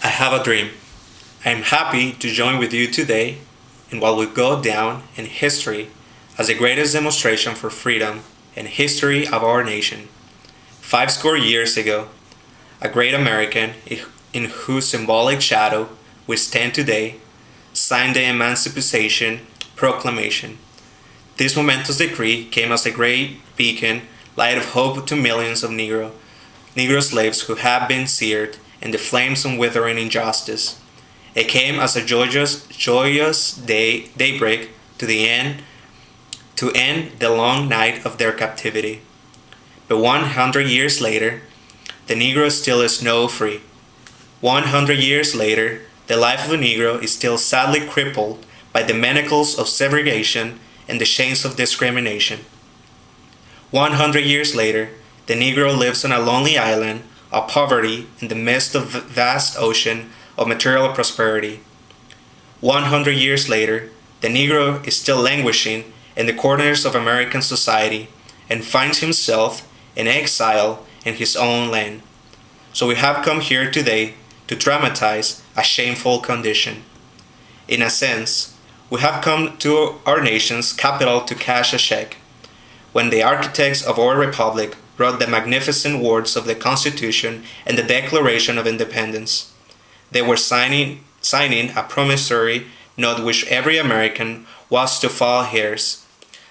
I have a dream. I am happy to join with you today in what will go down in history as the greatest demonstration for freedom in history of our nation. 50 years ago, a great American in whose symbolic shadow we stand today signed the Emancipation Proclamation. This momentous decree came as a great beacon, light of hope to millions of Negro slaves who had been seared in the flames of withering injustice. It came as a joyous daybreak to end the long night of their captivity. But 100 years later, the Negro still is no free. 100 years later, the life of a Negro is still sadly crippled by the manacles of segregation and the chains of discrimination. 100 years later, the Negro lives on a lonely island of poverty in the midst of a vast ocean of material prosperity. 100 years later, the Negro is still languishing in the corners of American society and finds himself in exile in his own land. So we have come here today to dramatize a shameful condition. In a sense, we have come to our nation's capital to cash a check. When the architects of our republic wrote the magnificent words of the Constitution and the Declaration of Independence, they were signing a promissory note which every American was to follow heirs.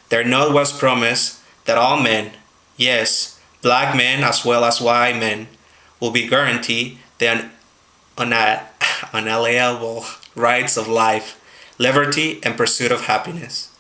Their note was promised that all men, yes, black men as well as white men, will be guaranteed the unalienable rights of life, liberty, and pursuit of happiness.